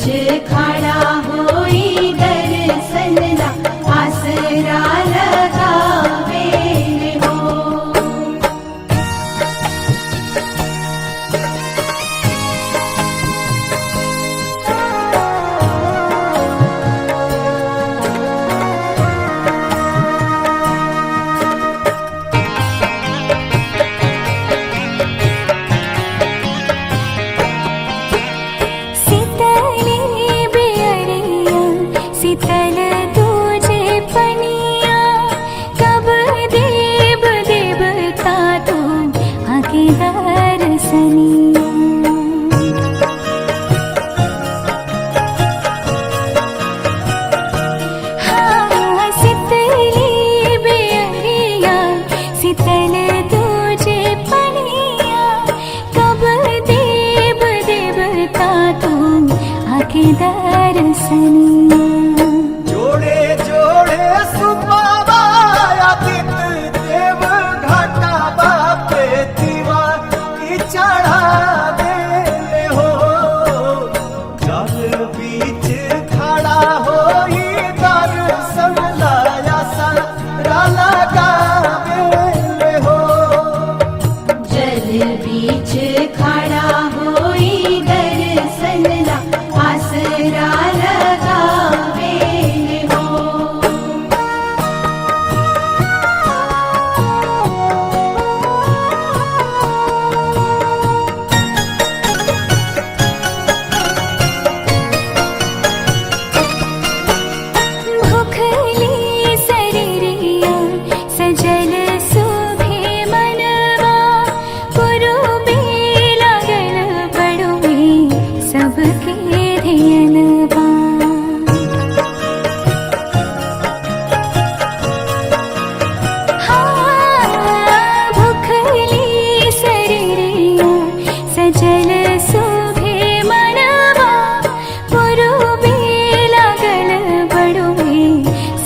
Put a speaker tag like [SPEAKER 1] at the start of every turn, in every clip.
[SPEAKER 1] खाड़ा होई दर्शन ला आसरा लगावे हो।
[SPEAKER 2] शीतल तुझे पनिया कब देव देवता तू आके दर्शनिया। हाँ शीतली बेअरिया शीतल तुझे पनिया कब देव देवता तू आके दर्शनिया।
[SPEAKER 1] बीच खड़ा होई दर्शन ला आसरा लगावे हो।
[SPEAKER 2] भूखली शरीरिया सजल सुभे मनवा पुरुबे लागल बड़ुए सबके धियनवा। हाँ भूखली शरीरिया सजल सुभे मनवा पुरुबे लागल बड़ुए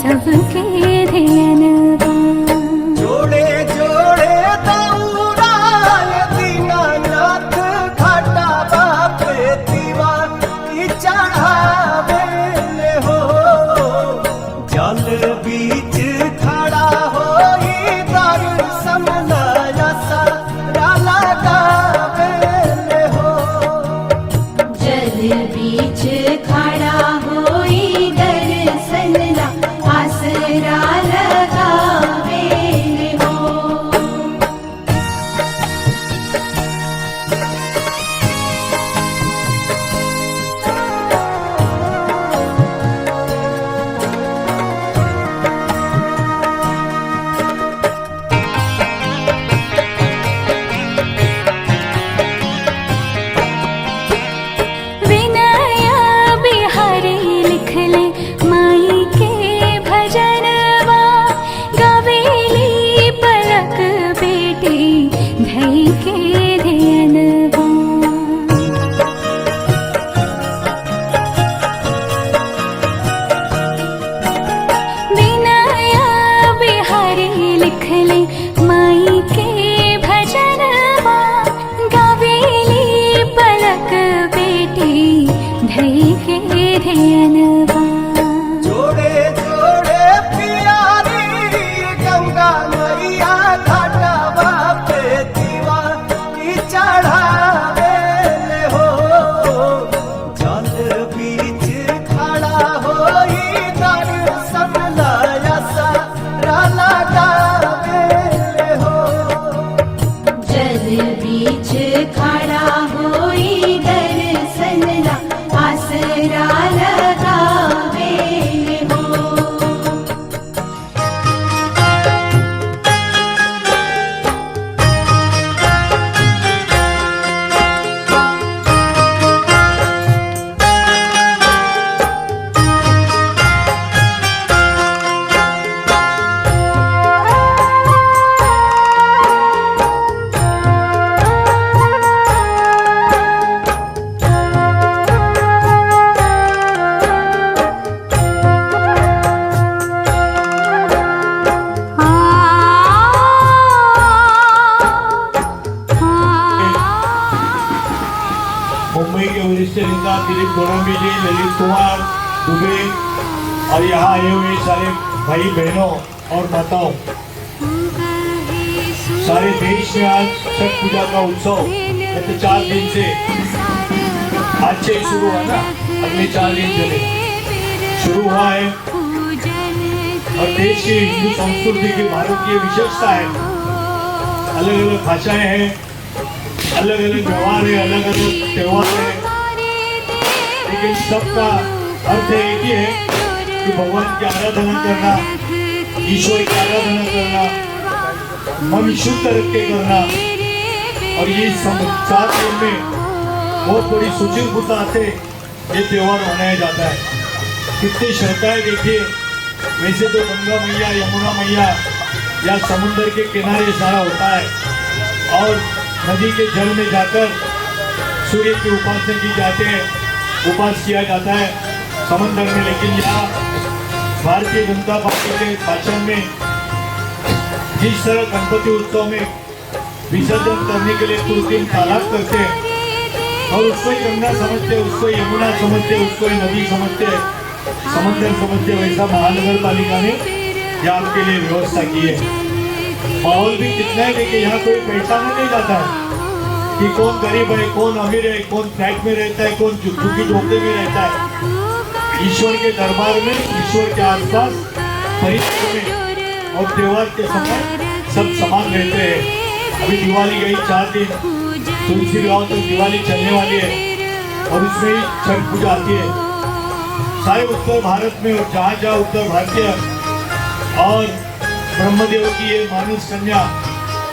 [SPEAKER 2] सबके धियनवा।
[SPEAKER 3] जोड़े जोड़े दौड़ाय दीनानाथ घाटा बापे दीवा की चढ़ावे हो। जल बीच खड़ा होई दर्शन ला आसरा लगावे हो।
[SPEAKER 1] जल बीच खड़ा होई दर्शन ला आसरा लगावे हो।
[SPEAKER 2] विनय बिहारी लिख ले
[SPEAKER 4] के वरिष्ठ नेता दिलीप गोड़ंबी जी, ललित कुमार दुबे और यहाँ आए हुए सारे भाई बहनों और माताओं, सारे देश में आज छठ पूजा का उत्सव गत 4 दिन से आज से ही शुरू हुआ ना, अगले 4 दिन चले शुरू हुआ है। और देश की हिंदू संस्कृति की भारतीय विशेषता है, अलग अलग भाषाएं हैं, अलग अलग व्यवहार है, अलग अलग त्योहार है, लेकिन सबका अर्थ एक ही है कि भगवान की आराधना करना, ईश्वर की आराधना करना, मन शुद्ध रख के करना। और ये 7 दिन में बहुत बड़ी सुचिरपुता से ये त्योहार मनाया जाता है। कितनी श्रद्धाएं देखिए, वैसे तो गंगा मैया, यमुना मैया या समुद्र के किनारे सारा होता है और नदी के जल में जाकर सूर्य की उपासना की जाते हैं, उपास किया जाता है समुद्र में। लेकिन यहाँ भारतीय जनता पार्टी के शासन में जिस तरह गणपति उत्सव में विसर्जन करने के लिए कुछ तालाब करते हैं और उसको ही गंगा समझते, उसको यमुना समझते, उसको ही नदी समझते, समुद्र समझते, वैसा महानगर पालिका ने यहाँ के लिए व्यवस्था की है। माहौल भी कितना है, देखिए यहाँ कोई पहचाना नहीं जाता है कि कौन गरीब है, कौन अमीर है, कौन फ्लैट में रहता है, कौन झुग्गी झोंपड़े में रहता है। ईश्वर के दरबार में, ईश्वर के आसपास, परिसर में और त्योहार के समय सब समान रहते हैं। अभी दिवाली गई 4 दिन, तुलसी विवाह तक दिवाली चलने वाली है और उसमें ही छठ पूजा आती है। सारे उत्तर भारत में और जहाँ जहाँ उत्तर भारतीय और ब्रह्मदेव की ये मानस कन्या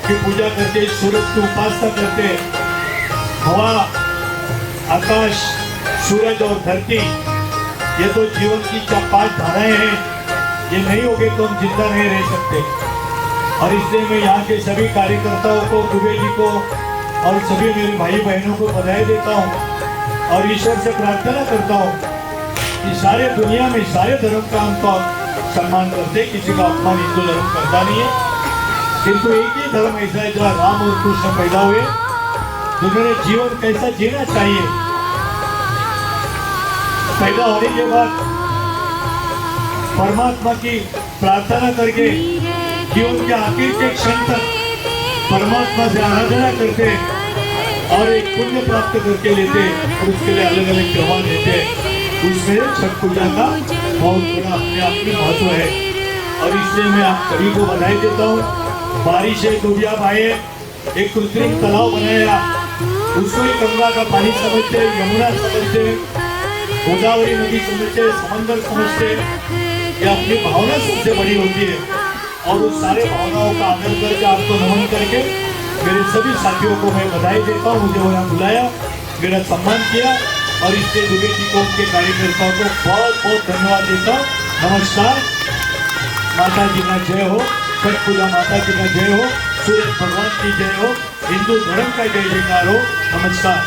[SPEAKER 4] की पूजा करते, सूरज की उपासना करते, हवा, आकाश, सूरज और धरती, ये तो जीवन की 5 धाराएं हैं, ये नहीं होगे तो हम जिंदा नहीं रह सकते। और इसलिए मैं यहाँ के सभी कार्यकर्ताओं को, दुबे जी को और सभी मेरे भाई बहनों को बधाई देता हूँ और ईश्वर से प्रार्थना करता हूँ कि सारे दुनिया में सारे धर्म का हमको सम्मान करते, किसी का अपमान हिंदू धर्म करता नहीं है। किंतु एक ही धर्म ऐसा है जहाँ राम और कृष्ण पैदा हुए, जिन्होंने जीवन कैसा जीना चाहिए, पैदा होने के बाद परमात्मा की प्रार्थना करके जीवन के आखिर के क्षण तक परमात्मा से आराधना करते और एक पुण्य प्राप्त करके लेते और उसके लिए अलग अलग त्योहार देते। उसमें छठ पूजा का बहुत बड़ा अपने आप में महत्व है और इसलिए मैं आप सभी को बधाई देता हूँ। बारिश है तो भी आप आए, एक कृत्रिम तालाब बनाया, उसको ही गंगा का पानी समझते, यमुना समझते, गोदावरी नदी समझते, समंदर समझते। ये अपनी भावना सबसे बड़ी होती है और उस सारे भावनाओं का आदर करके आपको नमन करके मेरे सभी साथियों को मैं बधाई देता हूँ। मुझे वहाँ बुलाया, मेरा सम्मान किया और इसलिए दुबे जी को, उनके कार्यकर्ताओं को बहुत बहुत धन्यवाद देता हूँ। नमस्कार, माता जी का जय हो, छठ पूजा माता जी का जय हो, सूर्य भगवान की जय हो, हिंदू धर्म का जय जयकार हो। नमस्कार।